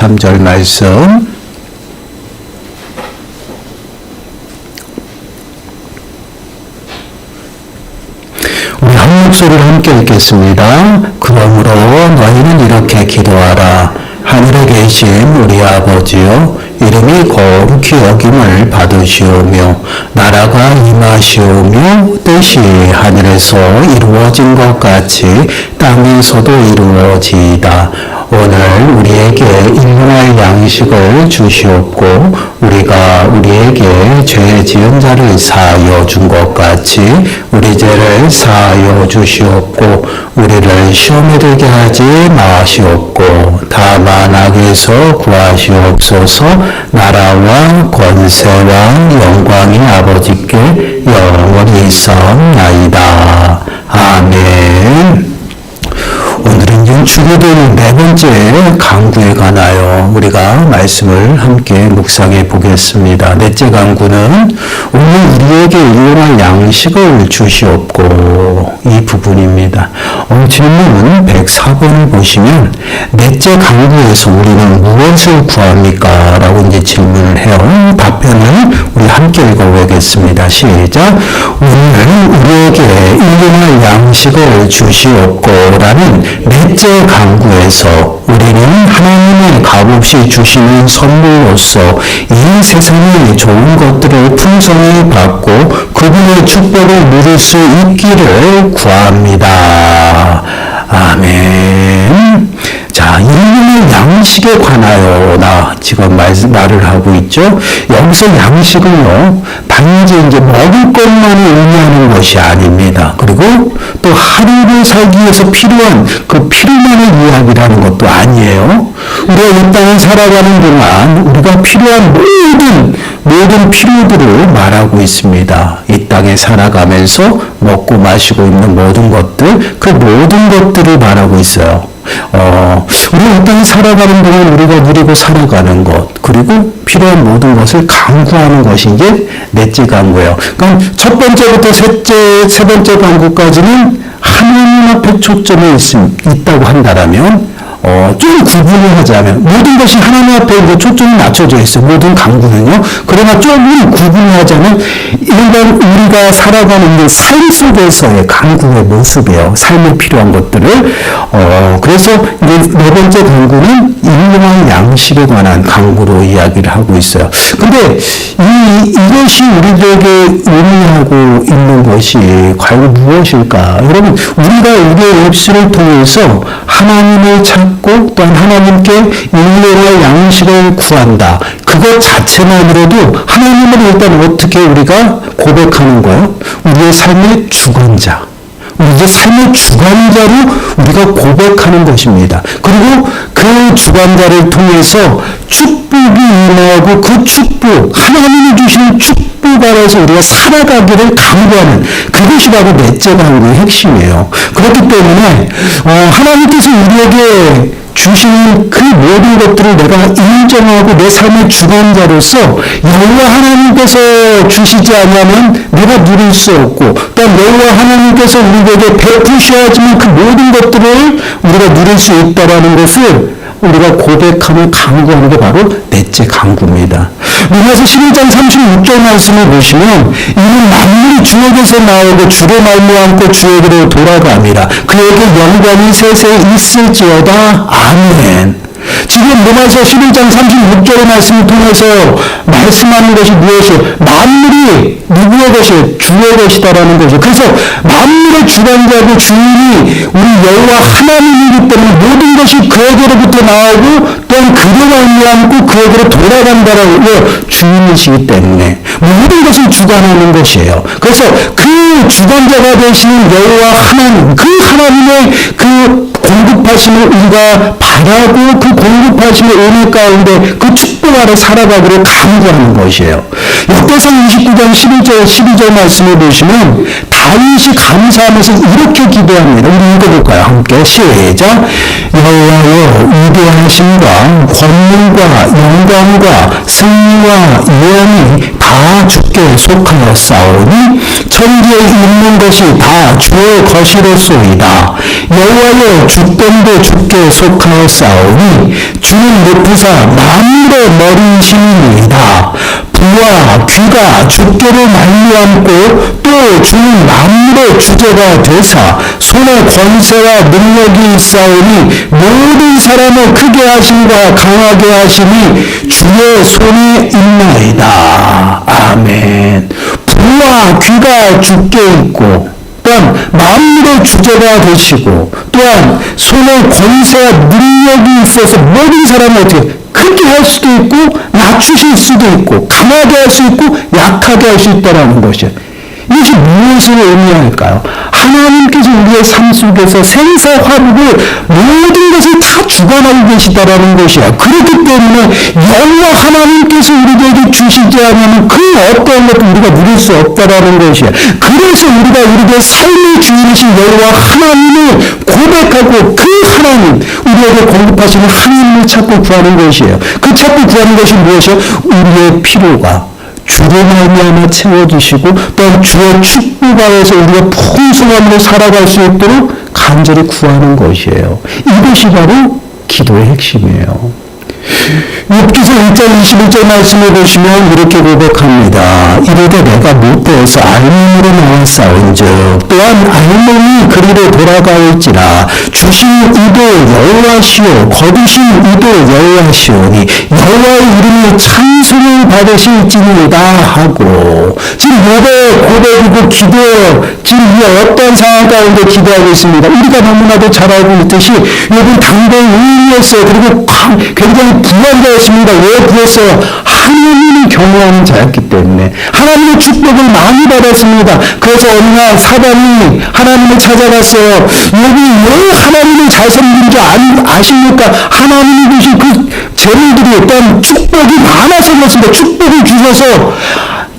3절 말씀 우리 한 목소리로 함께 읽겠습니다. 그러므로 너희는 이렇게 기도하라. 하늘에 계신 우리 아버지여, 이름이 거룩히 여김을 받으시오며 나라가 임하시오며 뜻이 하늘에서 이루어진 것 같이 땅에서도 이루어지이다. 오늘 우리에게 일용할 양식을 주시옵고 우리가 우리에게 죄 지은 자를 사하여 준 것 같이 우리 죄를 사하여 주시옵고 우리를 시험에 들게 하지 마시옵고 다만 악에서 구하시옵소서. 나라와 권세와 영광이 아버지께 영원히 있사옵나이다. 아멘. 오늘은 이제 주기도일 네 번째 강구에 관하여 우리가 말씀을 함께 묵상해 보겠습니다. 넷째 강구는 오늘 우리에게 일용할 양식을 주시옵고, 이 부분입니다. 질문 104번을 보시면 넷째 강구에서 우리는 무엇을 구합니까? 라고 이제 질문을 해요. 답변을 우리 함께 읽어보겠습니다. 시작. 오늘 우리에게 일용할 양식을 주시옵고 라는 넷째 강구에서 우리는 하나님의 값없이 주시는 선물로서 이 세상의 좋은 것들을 풍성히 받고 그분의 축복을 누릴 수 있기를 구합니다. 아멘. 자, 일용할 양식에 관하여 지금 말을 하고 있죠. 여기서 양식은요, 단지 이제 먹을 것만을 의미하는 것이 아닙니다. 그리고 또 하루를 살기 위해서 필요한 그 필요만을 이야기하는 것도 아니에요. 우리가 이 땅에 살아가는 동안 우리가 필요한 모든 필요들을 말하고 있습니다. 이 땅에 살아가면서 먹고 마시고 있는 모든 것들, 그 모든 것들을 말하고 있어요. 우리가 이 땅에 살아가는 동안 우리가 누리고 살아가는 것, 그리고 필요한 모든 것을 강구하는 것이 이제 넷째 강구예요. 그러니까 첫 번째부터 세 번째 강구까지는 하나님 앞에 초점이 있다고 한다면, 좀 구분을 하자면, 모든 것이 하나님 앞에 이제 초점이 맞춰져 있어요. 모든 강구는요. 그러나 조금 구분을 하자면, 일반 우리가 살아가는 삶 속에서의 강구의 모습이에요. 삶에 필요한 것들을. 그래서 이제 네 번째 강구는 일용할 양식에 관한 강구로 이야기를 하고 있어요. 근데 이것이 우리들에게 의미하고 있는 것이 과연 무엇일까? 여러분, 우리가 우리의 입술을 통해서 하나님을 찾고 또한 하나님께 일용할 양식을 구한다. 그것 자체만으로도 하나님을 일단 어떻게 우리가 고백하는 거예요? 우리의 삶의 주관자. 우리의 삶의 주관자로 우리가 고백하는 것입니다. 그리고 그 주관자를 통해서 축복이 임하고 그 축복, 하나님이 주시는 축복 아래서 우리가 살아가기를 강구하는, 그것이 바로 넷째 강구의 핵심이에요. 그렇기 때문에 하나님께서 우리에게 주시는 그 모든 것들을 내가 인정하고 내 삶의 주관자로서 여호와 하나님께서 주시지 않으면 내가 누릴 수 없고, 또 여호와 하나님께서 우리에게 베푸셔야지만 그 모든 것들을 우리가 누릴 수 있다라는 것을 우리가 고백하며 강구하는 게 바로 넷째 강구입니다. 로마서 11장 36절 말씀을 보시면 이는 만물이 주에게서 나오고 주로 말미암고 주에게로 돌아갑니다. 그에게 영광이 세세에 있을지어다. 아멘. 지금 로마서 11장 36절의 말씀을 통해서 말씀하는 것이 무엇이에요? 만물이 누구의 것이에요? 주의 것이다라는 거죠. 그래서 만물의 주관자고 주인이 우리 여호와 하나님이기 때문에 모든 것이 그에게로부터 나오고 또한 그로 말미암고 그에게로 돌아간다라고 주인이시기 때문에 모든 것을 주관하는 것이에요. 그래서 그 주관자가 되시는 여호와 하나님, 그 하나님의 그 공급하심을 우리가 바라고 그 공급하심의 은혜 가운데 그 축복 아래 살아가기를 강구하는 것이에요. 역대상 29장 11절 12절 말씀을 보시면 다윗이 감사하면서 이렇게 기도합니다. 우리 읽어볼까요? 함께 시작. 여호와여, 위대하심과 권능과 영광과 승리와 예언이 다 다 주께 속하였사오니 천지에 있는 것이 다 주의 것이로소이다. 여호와여 주권도 주께 속하였사오니 주는 높으사 만물의 머리이시니이다. 부와 귀가 주께로 말미암고 또 주는 만물의 주제가 되사 손에 권세와 능력이 있사오니 모든 사람을 크게 하심과 강하게 하심이 주의 손에 있나이다. 아멘. 부와 귀가 주께 있고 또한 만물의 주제가 되시고 또한 손에 권세와 능력이 있어서 모든 사람을 어떻게 크게 할 수도 있고 낮추실 수도 있고 강하게 할 수 있고 약하게 할 수 있다는 것이에요. 이것이 무엇을 의미할까요? 하나님께서 우리의 삶 속에서 생사화복을 모든 것을 다 주관하고 계시다라는 것이야. 그렇기 때문에 여호와 하나님께서 우리에게 주시지 않으면 그 어떤 것도 우리가 누릴 수 없다라는 것이야. 그래서 우리가 우리의 삶의 주인이신 여호와 하나님을 고백하고 그 하나님, 우리에게 공급하시는 하나님을 찾고 구하는 것이에요. 그 찾고 구하는 것이 무엇이요? 우리의 필요가 주로 말미암아 채워주시고 또한 주의 축복 아래서 우리가 풍성함으로 살아갈 수 있도록 간절히 구하는 것이에요. 이것이 바로 기도의 핵심이에요. 욥기서 1장 21절 말씀을 보시면 이렇게 고백합니다. 이르되 내가 못되어서 알몸으로 나왔사온즉 또한 알몸이 그리로 돌아가올지라 주신 이도 여호와시오 거두신 이도 여호와시오니 여호와의 이름이 찬송을 받으실지니이다 하고 지금 욥의 고백이고 기도예요. 지금 이 어떤 상황 가운데 기도하고 있습니다. 우리가 너무나도 잘 알고 있듯이 욥은 당대의 의인이었어요. 그리고 굉장히 부한자였습니다. 왜 부했어요? 하나님을 경외하는 자였기 때문에 하나님의 축복을 많이 받았습니다. 그래서 어느 날 사단이 하나님을 찾아갔어요. 욥이 왜 하나님을 잘 섬긴 줄 아십니까? 하나님이 주신 그 재물들이 일단 축복이 많아서 그렇습니다. 축복을 주셔서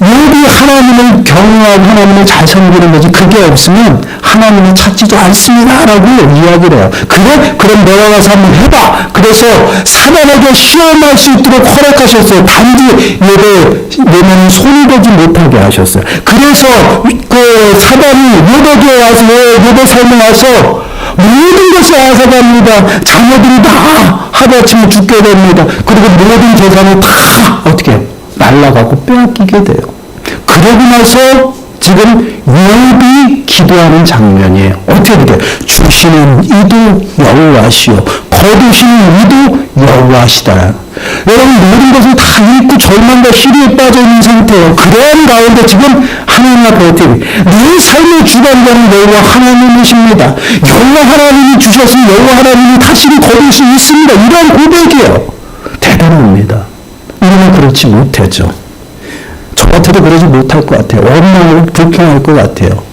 욥이 하나님을 경외하고 하나님을 잘 섬기는 거지 그게 없으면 하나님을 찾지도 않습니다 라고 이야기를 해요. 그래? 그럼 너가 가서 한번 해봐. 그래서 사단에게 시험할 수 있도록 허락하셨어요. 단지 욥의 손이 되지 못하게 하셨어요. 그래서 그 사단이 욥에게 와서 욥의 삶에 와서 모든 것이 앗아갑니다. 자녀들이 다 하루아침에 죽게 됩니다. 그리고 모든 재산을 다 어떻게 날아가고 빼앗기게 돼요. 그러고 나서 지금 욥이 기도하는 장면이에요. 어떻게 돼요? 주시는 이도 여호와시오 거두시는 이도 여호와시다. 여러분 모든 것을 다 잃고 절망과 시리에 빠져 있는 상태예요. 그런 가운데 지금 하나님 앞에 어떻게 내 삶의 주관자는 여호와 하나님이십니다. 여호와 하나님이 주셨으니 여호와 하나님이 다시는 거둘 수 있습니다. 이런 고백이에요. 대단합니다. 우리는 그렇지 못하죠. 저 같아도 그러지 못할 것 같아요. 원망하고 불평할 것 같아요.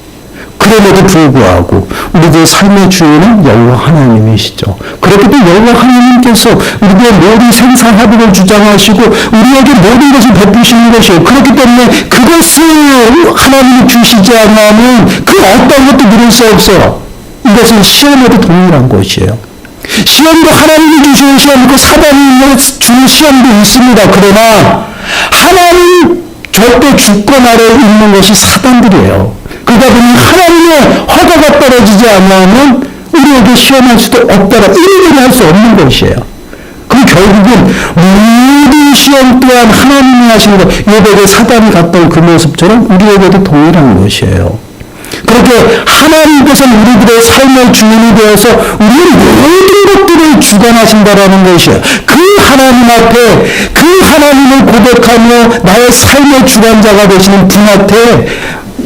그럼에도 불구하고 우리들 삶의 주인은 여호와 하나님이시죠. 그렇기 때문에 여호와 하나님께서 우리의 모든 생사화복을 주장하시고 우리에게 모든 것을 베푸시는 것이에요. 그렇기 때문에 그것을 하나님이 주시지 않으면 그 어떤 것도 누릴 수 없어요. 이것은 시험에도 동일한 것이에요. 시험도 하나님이 주시는 시험이고 사단이 주는 시험도 있습니다. 그러나 하나님 절대 주권 아래에 있는 것이 사단들이에요. 그러다 보니 하나님의 허가가 떨어지지 않으면 우리에게 시험할 수도 없다라 일일이 할 수 없는 것이에요. 그 결국은 모든 시험 또한 하나님이 하시는 것, 욥에게 사단이 갔던 그 모습처럼 우리에게도 동일한 것이에요. 그렇게 하나님께서는 우리들의 삶의 주인이 되어서 우리의 모든 것들을 주관하신다라는 것이에요. 그 하나님 앞에 그 하나님을 고백하며 나의 삶의 주관자가 되시는 분 앞에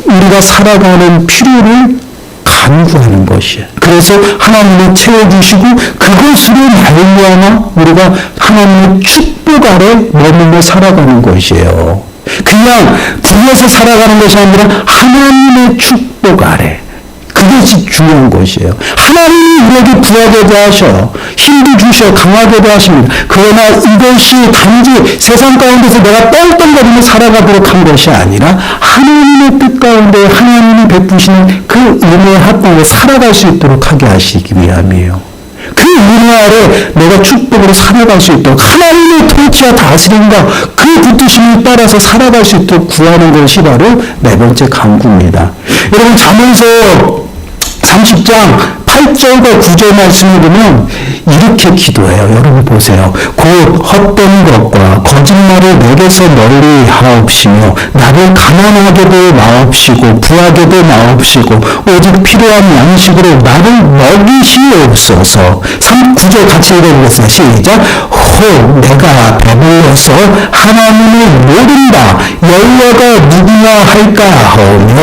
우리가 살아가는 필요를 간구하는 것이에요. 그래서 하나님을 채워주시고 그것으로 말미암아 우리가 하나님의 축복 아래 머물며 살아가는 것이에요. 그냥 부에서 살아가는 것이 아니라 하나님의 축복 아래. 그것이 중요한 것이에요. 하나님이 우리에게 부하게도 하셔. 힘도 주셔. 강하게도 하십니다. 그러나 이것이 단지 세상 가운데서 내가 떵떵거리며 살아가도록 한 것이 아니라 하나님의 뜻 가운데 하나님이 베푸시는 그 은혜에 합당해 살아갈 수 있도록 하게 하시기 위함이에요. 그 은혜 아래 내가 축복으로 살아갈 수 있도록 하나님의 통치와 다스림과 그 붙드심을 따라서 살아갈 수 있도록 구하는 것이 바로 네 번째 간구입니다. 여러분 잠언서 30장 8절과 9절 말씀을 보면 이렇게 기도해요. 여러분 보세요. 곧 헛된 것과 거짓말을 내게서 멀리 하옵시며 나를 가난하게도 마옵시고 부하게도 마옵시고 오직 필요한 양식으로 나를 먹이시옵소서. 9절 같이 읽어보겠습니다. 시작. 혹 내가 배불러서 하나님을 모른다. 여호와가 누구냐 할까 하오며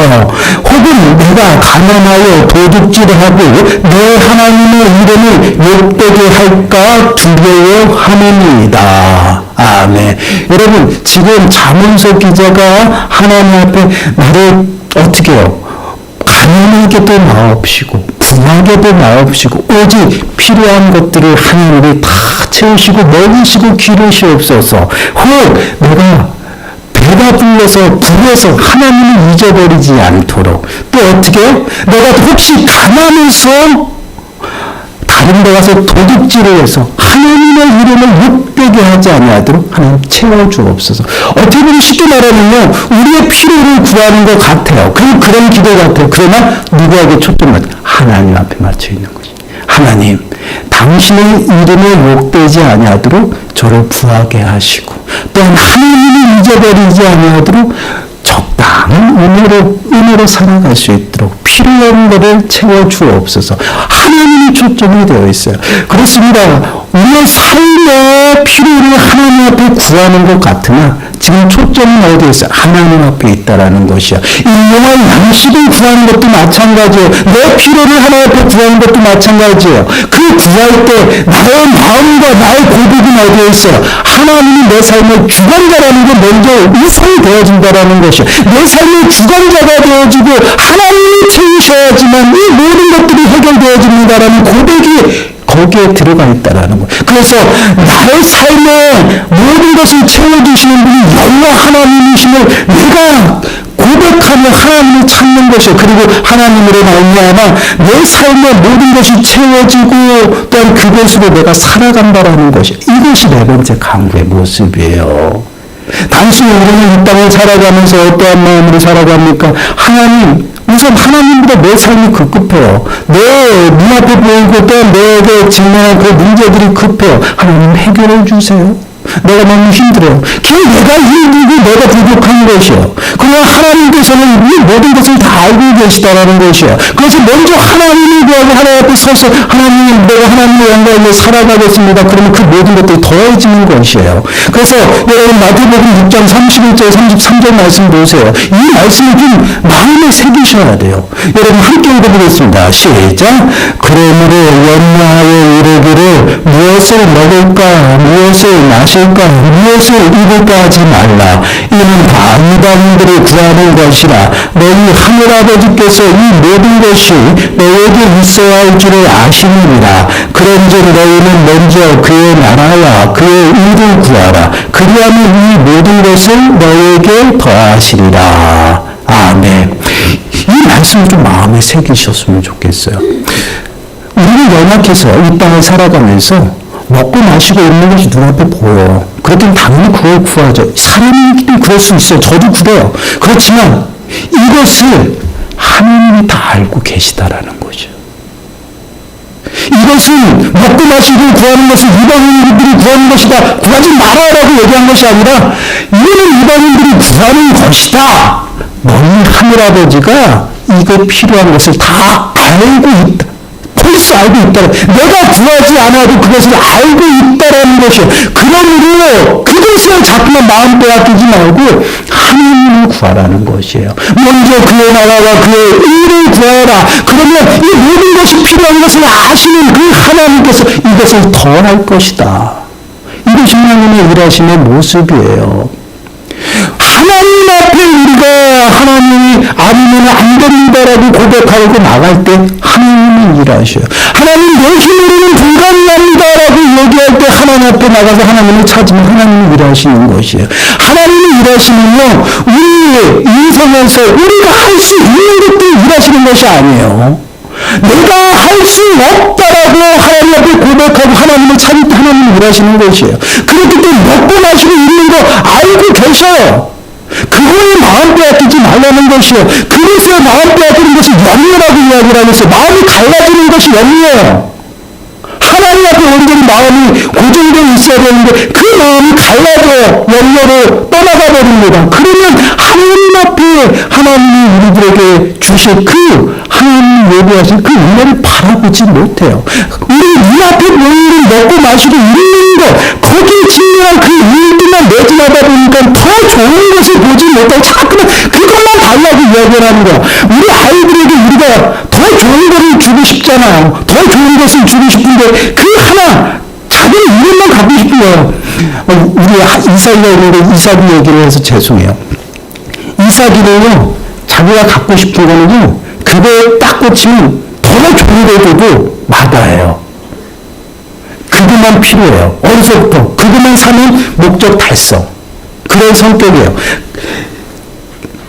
혹은 내가 가난하여 도둑질하고 내 하나님의 이름을 욕되게 할까 두려워하느니이다. 아멘. 여러분 지금 잠언서 기자가 하나님 앞에 나를 어떻게 해요? 가난하게도 마옵시고 부하게도 마옵시고 오직 필요한 것들을 하나님이 다 채우시고 먹이시고 기르시옵소서. 혹 내가 배가 불러서 불러서 하나님을 잊어버리지 않도록 또 어떻게 내가 혹시 가난해서 다른 데 가서 도둑질을 해서 하나님의 이름을 욕되게 하지 아니하도록 하나님 채워주옵소서. 어떻게 보면 쉽게 말하면요 우리의 필요를 구하는 것 같아요. 그런 기도 같아요. 그러나 누구에게 초점을 맞춰? 하나님 앞에 맞춰 있는 것이 하나님 당신의 이름을 욕되지 아니하도록 저를 부하게 하시고 또한 하나님을 잊어버리지 아니하도록 적당한 은혜로 살아갈 수 있도록 필요한 것을 채워주옵소서. 하나님이 초점이 되어 있어요. 그렇습니다. 우리의 삶의 필요를 하나님 앞에 구하는 것 같으나 지금 초점은 어디에 있어요? 하나님 앞에 있다라는 것이야. 일용할 양식을 구하는 것도 마찬가지예요. 내 필요를 하나님 앞에 구하는 것도 마찬가지예요. 그 구할 때 나의 마음과 나의 고백은 어디에 있어요? 하나님이 내 삶의 주관자라는 게 먼저 이상되어진다라는 것이야. 내 삶의 주관자가 되어지고 하나님이 채우셔야지만 이 모든 것들이 해결되어집니다라는 고백이 거기에 들어가 있다라는 거예요. 그래서 나의 삶에 모든 것을 채워주시는 분이 여호와 하나님이심을 내가 고백하며 하나님을 찾는 것이에요. 그리고 하나님으로 말미암아 내 삶의 모든 것이 채워지고 또한 그것으로 내가 살아간다라는 것이에요. 이것이 네 번째 간구의 모습이에요. 단순히 우리는 이 땅을 살아가면서 어떠한 마음으로 살아갑니까? 우선 하나님보다 내 삶이 급해요. 내 눈앞에 보이고 또 내게 직면한 그 문제들이 급해요. 하나님 해결해 주세요. 내가 너무 힘들어요. 그냥 내가 힘들고 내가 부족한 것이요. 그러나 하나님께서는 이 모든 것을 다 알고 계시다라는 것이요. 그래서 먼저 하나님을 구하고 하나님 앞에 서서 하나님 내가 하나님의 영광을 살아가겠습니다. 그러면 그 모든 것들이 더해지는 것이에요. 그래서 여러분 마태복음 6장 31절 33절 말씀 보세요. 이 말씀을 좀 마음에 새기셔야 돼요. 여러분 함께 읽어보겠습니다. 시작. 그러므로 염려하여 이르기를 무엇을 먹을까 무엇을 마실까 무엇을 입을까 하지 말라. 이는 다 이방인들이 구하는 것이라. 너희 하늘아버지께서 이 모든 것이 너에게 있어야 할 줄을 아시느니라. 그런즉 너희는 먼저 그의 나라와 그의 의를 구하라. 그리하면 이 모든 것을 너에게 더하시리라. 아멘. 이 말씀을 좀 마음에 새기셨으면 좋겠어요. 우리는 연약해서 이 땅을 살아가면서 먹고 마시고 있는 것이 눈앞에 보여요. 그렇다면 당연히 그걸 구하죠. 사람이기 때문에 그럴 수 있어요. 저도 그래요. 그렇지만 이것을 하나님이 다 알고 계시다라는 거죠. 이것은 먹고 마시고 구하는 것은 이방인들이 구하는 것이다. 구하지 말아라고 얘기한 것이 아니라 이거는 이방인들이 구하는 것이다. 너희 하늘아버지가 이거 필요한 것을 다 알고 있다. 벌써 알고 있다. 내가 구하지 않아도 그것을 알고 있다라는 것이요. 그러므로 그것을 자꾸만 마음 빼앗기지 말고 하나님을 구하라는 것이에요. 먼저 그의 나라와 그의 의를 구하라. 그러면 이 모든 것이 필요한 것을 아시는 그 하나님께서 이것을 더할 것이다. 이것이 하나님의 일하심의 모습이에요. 하나님 앞에 우리가 하나님이 아니면 안 됩니다라고 고백하고 나갈 때 하나님은 일하셔요. 하나님 내 힘으로는 불가능합니다라고 얘기할 때 하나님 앞에 나가서 하나님을 찾으면 하나님이 일하시는 것이에요. 하나님이 일하시면요 우리 인생에서 우리가 할 수 있는 것들 일하시는 것이 아니에요. 내가 할 수 없다라고 하나님 앞에 고백하고 하나님을 찾을 때 하나님이 일하시는 것이에요. 그렇기 때문에 먹고 마시고 있는 거 알고 계셔요. 그거에 마음 빼앗기지 말라는 것이요. 그것에 마음 빼앗기는 것이 염려라고 이야기를 하면서 마음이 갈라지는 것이 염려예요. 하나님 앞에 온전히 마음이 고정되어 있어야 되는데 그 마음이 갈라져 염려로 떠나가 버립니다. 그러면 하나님 앞에 하나님이 우리들에게 주실 그 하나님 예비하신 그 은혜를 바라보지 못해요. 우리 눈앞에 보이는 먹고 마시고 있는 것 거기에 직면한 그 일들만 매진하다 보니까 더 좋은 것을 보지 못하고 자꾸만 그것만 달라고 이야기를 하는 거야. 우리 아이들에게 우리가 더 좋은 것을 주고 싶잖아요. 더 좋은 것을 주고 싶은데 그 하나 작은 이름만 갖고 싶은 거예요. 우리 이삭이가 있는데 이삭이 얘기를 해서 죄송해요. 이삭이는요 자기가 갖고 싶은 거는요 그거에 딱 꽂히면 더 좋은 걸 줘도 마다해요. 그것만 필요해요. 어디서부터 그것만 사면 목적 달성. 그런 성격이에요.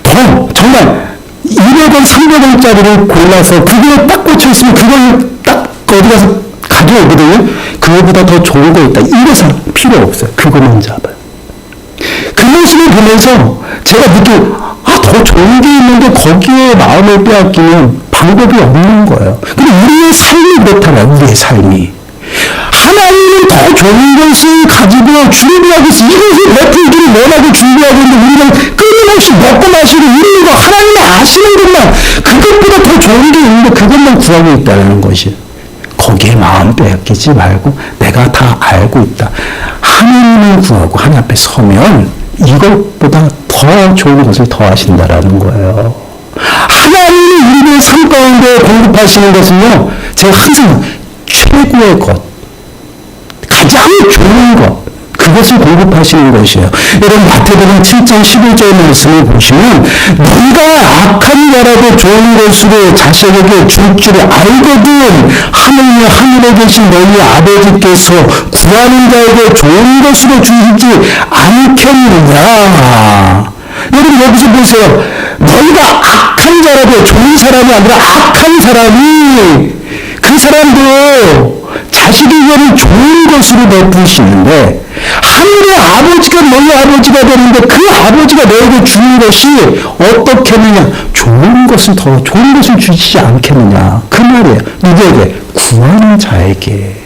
더 정말 200원, 300원짜리를 골라서 그거에 딱 꽂혀있으면 그걸 딱 어디 가서 가져오거든요. 그거보다 더 좋은 거 있다. 이래서 필요 없어요. 그것만 잡아요. 그 모습을 보면서 제가 느끼고 더 좋은 게 있는데 거기에 마음을 빼앗기면 방법이 없는 거예요. 근데 우리의 삶이 그렇다면 우리의 삶이 하나님은 더 좋은 것을 가지고 준비하고 있어. 이것을 베풀기를 원하고 준비하고 있는데 우리는 끊임없이 먹고 마시고 있는 거 하나님이 아시는 것만 그것보다 더 좋은 게 있는데 그것만 구하고 있다는 것이 거기에 마음 빼앗기지 말고 내가 다 알고 있다. 하나님을 구하고 하나님 앞에 서면 이것보다 더 좋은 것을 더 하신다라는 거예요. 하나님이 우리의 삶 가운데 공급하시는 것은요 제가 항상 최고의 것 가장 좋은 것 그것을 공급하시는 것이에요. 여러분 마태복음 7장 11절 말씀을 보시면 너희가 악한 자라도 좋은 것으로 자식에게 줄 줄을 알거든 하늘에 계신 너희 아버지께서 구하는 자에게 좋은 것으로 주시지 않겠느냐. 여러분 여기서 보세요. 너희가 악한 자라도 좋은 사람이 아니라 악한 사람이 그 사람도 자식에게는 좋은 것으로 베푸시는데 하늘의 아버지가 너희 아버지가 되는데 그 아버지가 너에게 주는 것이 어떻겠느냐. 좋은 것을 더 좋은 것을 주시지 않겠느냐. 그 말이에요. 누구에게? 구하는 자에게.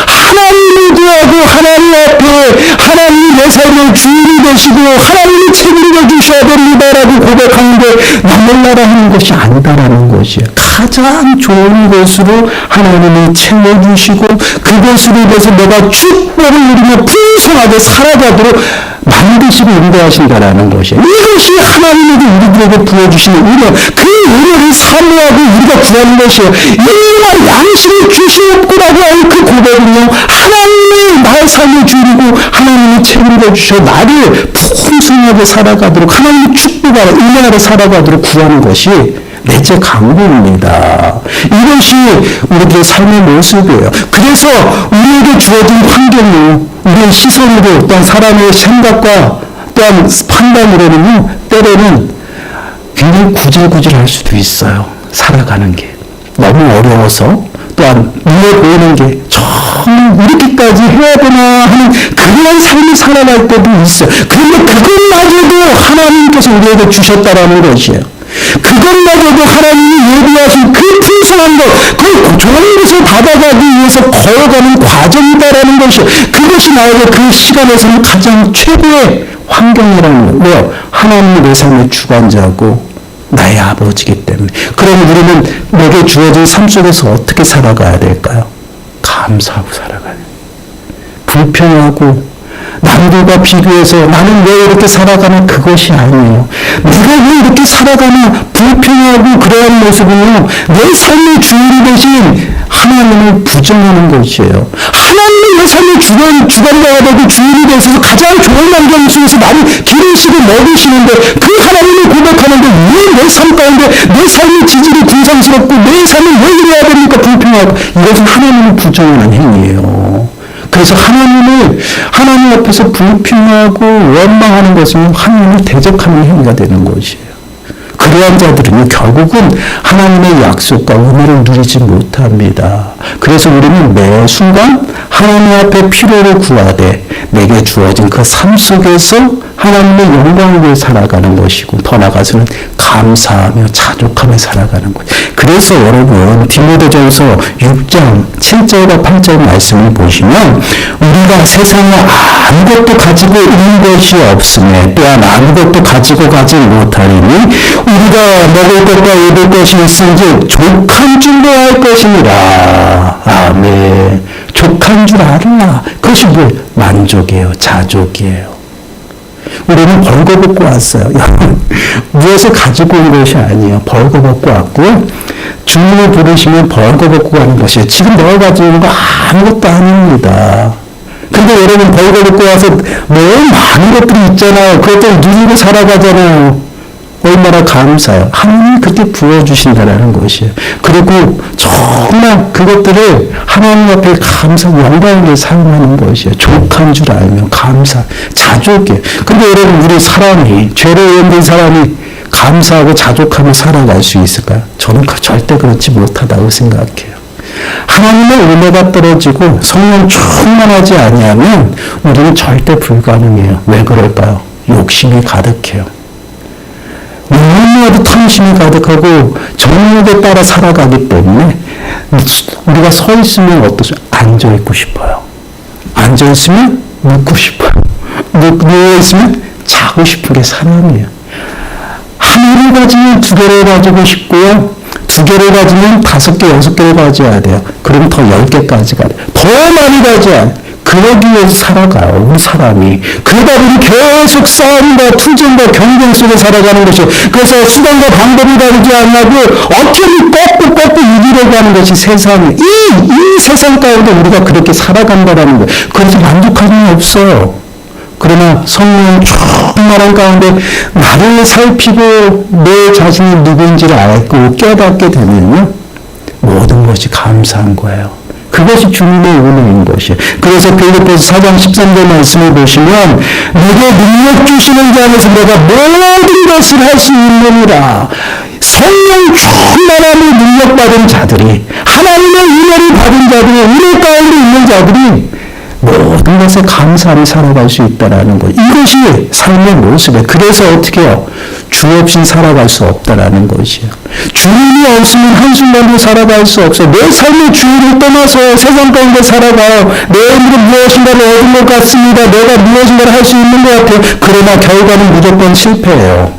하나님을 구하고 하나님 앞에 하나님이 내 삶의 주인이 되시고 하나님이 책임져 주셔야 됩니다라고 고백하는데 나 몰라라 하는 것이 아니다라는 것이에요. 가장 좋은 것으로 하나님이 채워주시고 그것으로 인해서 내가 축복을 누리며 풍성하게 살아가도록 만드시고 인도하신다라는 것이에요. 이것이 하나님에게 우리들에게 부어주시는 은혜, 그 은혜를 사모하고 우리가 구하는 것이에요. 이와 양식을 주시옵고라고 하는 그 고백은요, 하나님이 나의 삶을 주리고 하나님이 책임져 주셔 나를 풍성하게 살아가도록 하나님의 축복하고 은혜 아래 살아가도록 구하는 것이 넷째 강구입니다. 이것이 우리들의 삶의 모습이에요. 그래서 우리에게 주어진 환경으로 우리의 시선으로 또한 사람의 생각과 또한 판단으로는요 때로는 굉장히 구질구질할 수도 있어요. 살아가는 게 너무 어려워서 또한 눈에 보이는 게 정말 이렇게까지 해야 되나 하는 그런 삶을 살아갈 때도 있어요. 그런데 그것마저도 하나님께서 우리에게 주셨다라는 것이에요. 그것마저도 하나님이 예비하신 그 풍성한 것, 그 좋은 것을 받아가기 위해서 걸어가는 과정이다라는 것이, 그것이 나에게 그 시간에서는 가장 최고의 환경이라는 거예요. 왜요? 하나님이 내 삶의 주관자고 나의 아버지이기 때문에. 그럼 우리는 내게 주어진 삶 속에서 어떻게 살아가야 될까요? 감사하고 살아가야 돼요. 불평하고 남들과 비교해서 나는 왜 이렇게 살아가나 그것이 아니에요. 내가 왜 이렇게 살아가나 불평하고 그러한 모습은요 내 삶의 주인이 되신 하나님을 부정하는 것이에요. 하나님이 내 삶의 주관자가 되고 주인이 되셔서 가장 좋은 환경 속에서 나를 기르시고 먹이시는데 그 하나님을 고백하는데 왜 내 삶 가운데 내 삶의 지질이 궁상스럽고 내 삶을 왜 이래야 됩니까? 불평하고 이것은 하나님을 부정하는 행위예요. 그래서 하나님 앞에서 불평하고 원망하는 것은 하나님을 대적하는 행위가 되는 것이에요. 그러한 자들은 결국은 하나님의 약속과 은혜를 누리지 못합니다. 그래서 우리는 매 순간 하나님 앞에 필요를 구하되 내게 주어진 그 삶 속에서 하나님의 영광을 위해 살아가는 것이고 더 나아가서는 감사하며 자족하며 살아가는 것. 그래서 여러분 디모데전서 6장 7절과 8절 말씀을 보시면 우리가 세상에 아무것도 가지고 있는 것이 없음에 또한 아무것도 가지고 가지 못하리니 우리가 먹을 것과 입을 것이 있은지 족한 줄로 알 것이니라. 아멘. 족한 줄 알라. 그것이 뭐 만족이에요. 자족이에요. 우리는 벌거벗고 왔어요. 무엇을 가지고 온 것이 아니에요. 벌거벗고 왔고 주님을 부르시면 벌거벗고 가는 것이에요. 지금 내가 가지고 있는 거 아무것도 아닙니다. 근데 여러분 벌거벗고 와서 너무 많은 것들이 있잖아요. 그것들 누리고 살아가잖아요. 얼마나 감사해요. 하나님이 그렇게 부어주신다는 것이에요. 그리고 정말 그것들을 하나님 앞에 감사, 영광을 사용하는 것이에요. 족한 줄 알며 감사, 자족이에요. 근데 여러분 우리 사람이, 죄로 오염된 사람이 감사하고 자족하며 살아갈 수 있을까요? 저는 절대 그렇지 못하다고 생각해요. 하나님의 은혜가 떨어지고 성령 충만하지 아니하면 우리는 절대 불가능해요. 왜 그럴까요? 욕심이 가득해요. 너무나도 탐심이 가득하고 정욕에 따라 살아가기 때문에 우리가 서 있으면 어떠세요? 앉아 있고 싶어요. 앉아 있으면 눕고 싶어요. 누워 있으면 자고 싶은 게 사람이에요. 하나를 가지면 두 개를 가지고 싶고요. 두 개를 가지면 5개, 6개를 가져야 돼요. 그러면 더 10개까지 가야 돼요. 더 많이 가져야 돼요. 그러기 위해서 살아가요, 우리 사람이. 그러다 보니 계속 싸움과 투쟁과 경쟁 속에 살아가는 것이에요. 그래서 수단과 방법이 다르지 않냐고 어떻게 꺾고 이기려고 하는 것이 세상이에요. 이 세상 가운데 우리가 그렇게 살아간다는 거예요. 그래서 만족할 수는 없어요. 그러나 성령 충만한 가운데 나를 살피고 내 자신이 누구인지를 알고 깨닫게 되면요. 모든 것이 감사한 거예요. 그것이 주님의 은혜인 것이에요. 그래서 빌립보서 4장 13절 말씀을 보시면 내게 능력 주시는 자 안에서 내가 모든 것을 할 수 있느니라. 성령 충만함을 능력받은 자들이, 하나님의 은혜를 받은 자들이, 은혜 가운데 있는 자들이 모든 것에 감사하며 살아갈 수 있다는 것. 이것이 삶의 모습이에요. 그래서 어떻게 해요? 주 없이 살아갈 수 없다라는 것이에요. 주님이 없으면 한순간도 살아갈 수 없어요. 내 삶의 주인을 떠나서 세상 가운데 살아가요. 내 힘으로 무엇인가를 얻은 것 같습니다. 내가 무엇인가를 할 수 있는 것 같아요. 그러나 결과는 무조건 실패해요.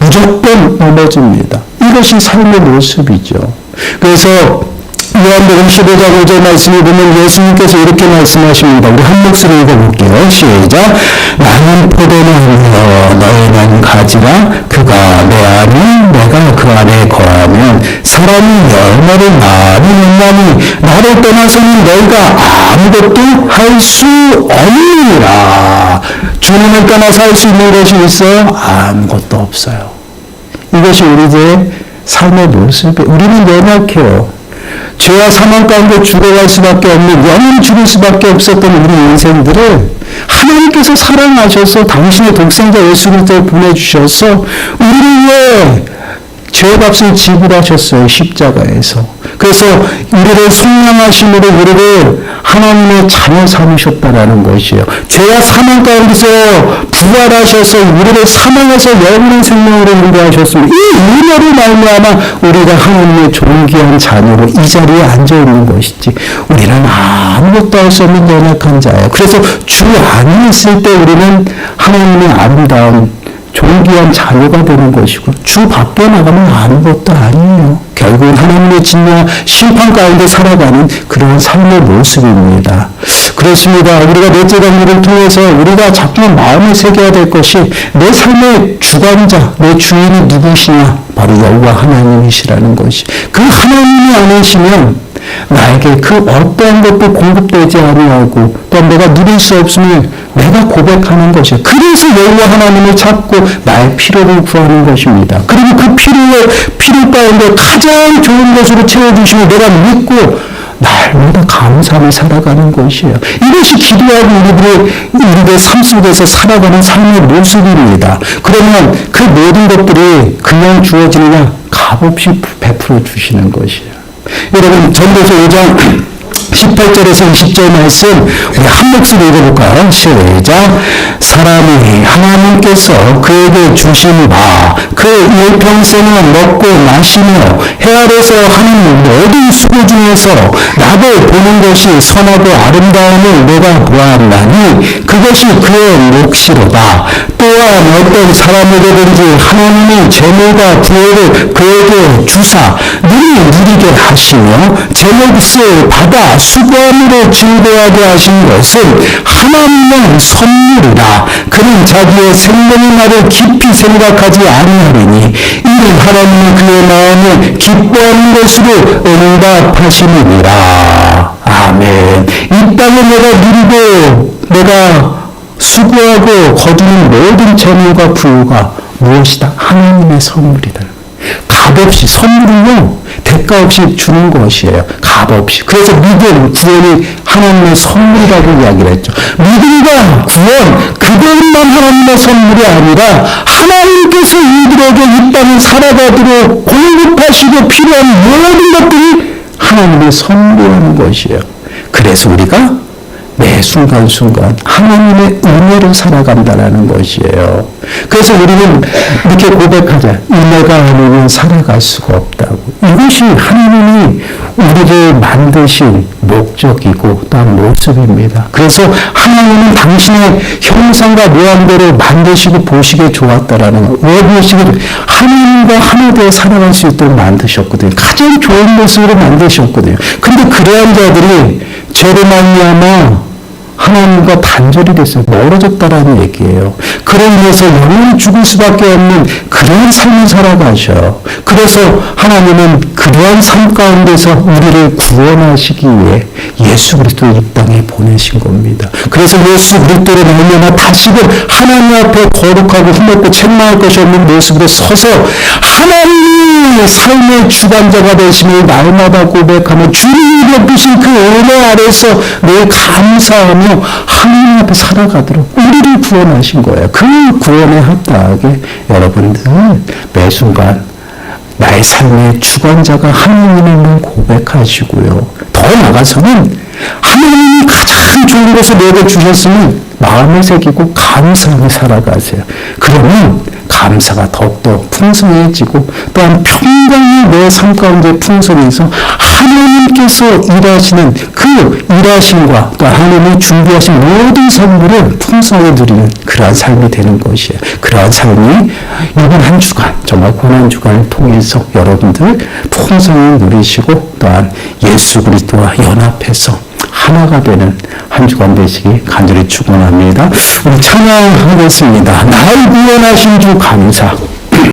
무조건 넘어집니다. 이것이 삶의 모습이죠. 그래서 요한복음 15장 5절 말씀을 보면 예수님께서 이렇게 말씀하십니다. 우리 한 목소리 읽어볼게요. 시작. 나는 포도나무여 너희는 가지라. 그가 내 안에 내가 그 안에 거하면 사람이 열매를 많이 맺나니 나를 떠나서는 너희가 아무것도 할 수 없느니라. 주님을 떠나서 할 수 있는 것이 있어요? 아무것도 없어요. 이것이 우리의 삶의 모습이에요. 우리는 연약해요. 죄와 사망 가운데 죽어갈 수밖에 없는, 영원히 죽을 수밖에 없었던 우리 인생들을 하나님께서 사랑하셔서 당신의 독생자 예수 그리스도를 보내주셔서 우리를 위해 죄의 값을 지불하셨어요. 십자가에서. 그래서 우리를 속량하심으로 우리를 하나님의 자녀 삼으셨다라는 것이에요. 죄와 사망 가운데서 부활하셔서 우리를 사망에서 영원한 생명으로 인도하셨습니다. 이 은혜로 말미암아 우리가 하나님의 존귀한 자녀로 이 자리에 앉아 있는 것이지 우리는 아무것도 할 수 없는 연약한 자예요. 그래서 주 안에 있을 때 우리는 하나님의 아름다운 존귀한 자녀가 되는 것이고 주 밖에 나가면 아무것도 아니에요. 결국은 하나님의 진노와 심판 가운데 살아가는 그런 삶의 모습입니다. 그렇습니다. 우리가 넷째 강의를 통해서 우리가 자꾸만 마음을 새겨야 될 것이 내 삶의 주관자, 내 주인이 누구시냐? 바로 여호와 하나님이시라는 것이. 그 하나님이 아니시면 나에게 그 어떠한 것도 공급되지 아니하고 또 내가 누릴 수 없으면 내가 고백하는 것이에요. 그래서 여호와 하나님을 찾고 나의 필요를 구하는 것입니다. 그리고 그 필요 가운데 가장 좋은 것으로 채워주시면 내가 믿고 날마다 감사하며 살아가는 것이에요. 이것이 기도하고 우리들의 삶 속에서 살아가는 삶의 모습입니다. 그러면 그 모든 것들이 그냥 주어지느냐? 값없이 베풀어 주시는 것이에요. 여러분, 전도서 5장 18절에서 20절 말씀 우리 한 목소리 읽어볼까요? 시작. 사람이 하나님께서 그에게 주신 바 그 일평생을 먹고 마시며 해 아래서 하는 모든 수고 중에서 나를 보는 것이 선하고 아름다움을 내가 보았나니 그것이 그의 몫이로다. 또한 어떤 사람에게든지 하나님의 재물과 부혜를 그에게 주사 눈이 누리게 하시며 제 몫을 받아 수고함으로 즐거워하게 하신 것은 하나님의 선물이라. 그는 자기의 생명의 날을 깊이 생각하지 아니하리니 이는 하나님이 그의 마음을 기뻐하는 것으로 응답하시느니라. 아멘. 이 땅에 내가 누리고 내가 수고하고 거두는 모든 재물과 부유가 무엇이다? 하나님의 선물이다. 값없이, 선물은요 대가 없이 주는 것이에요. 값없이. 그래서 믿음, 구원이 하나님의 선물이라고 이야기를 했죠. 믿음과 구원, 그것만 하나님의 선물이 아니라 하나님께서 이들에게 이 땅을 살아가도록 공급하시고 필요한 모든 것들이 하나님의 선물이라는 것이에요. 그래서 우리가 매 순간순간 하나님의 은혜로 살아간다는 것이에요. 그래서 우리는 이렇게 고백하자. 은혜가 아니면 살아갈 수가 없다고. 이것이 하나님이 우리를 만드신 목적이고 또한 모습입니다. 그래서 하나님은 당신의 형상과 모양대로 만드시고 보시기에 좋았다라는 것. 왜 보시기에 하나님과 하나 되어 살아갈 수 있도록 만드셨거든요. 가장 좋은 모습으로 만드셨거든요. 근데 그러한 자들이 죄로 말미암아 하나님과 단절이 됐어요. 멀어졌다라는 얘기예요. 그로 인해서 영원히 죽을 수밖에 없는 그런 삶을 살아가셔요. 그래서 하나님은 그러한 삶 가운데서 우리를 구원하시기 위해 예수 그리스도를 이 땅에 보내신 겁니다. 그래서 예수 그리스도를 말미암아 다시금 하나님 앞에 거룩하고 흠없고 책망할 것이 없는 모습으로 서서 하나님의 삶의 주관자가 되심을 날마다 고백하며 주님이 베푸신 그 은혜 아래서 늘 감사하며 하나님 앞에 살아가도록 우리를 구원하신 거예요. 그 구원에 합당하게 여러분들 매 순간 나의 삶의 주관자가 하나님임을 고백하시고요. 더 나아가서는 하나님이 가장 좋은 것을 내게 주셨으면 마음을 새기고 감사하며 살아가세요. 그러면 감사가 더욱더 풍성해지고 또한 평강이 내 삶 가운데 풍성해서 하나님께서 일하시는 그 일하심과 또 하나님이 준비하신 모든 선물을 풍성하게 누리는 그러한 삶이 되는 것이에요. 그러한 삶이 이번 한 주간 정말 고난 주간을 통해서 여러분들 풍성히 누리시고 또한 예수 그리스도와 연합해서 하나가 되는 한 주간 되시기 간절히 축원합니다. 우리 찬양하겠습니다. 나를 구원하신 주 감사.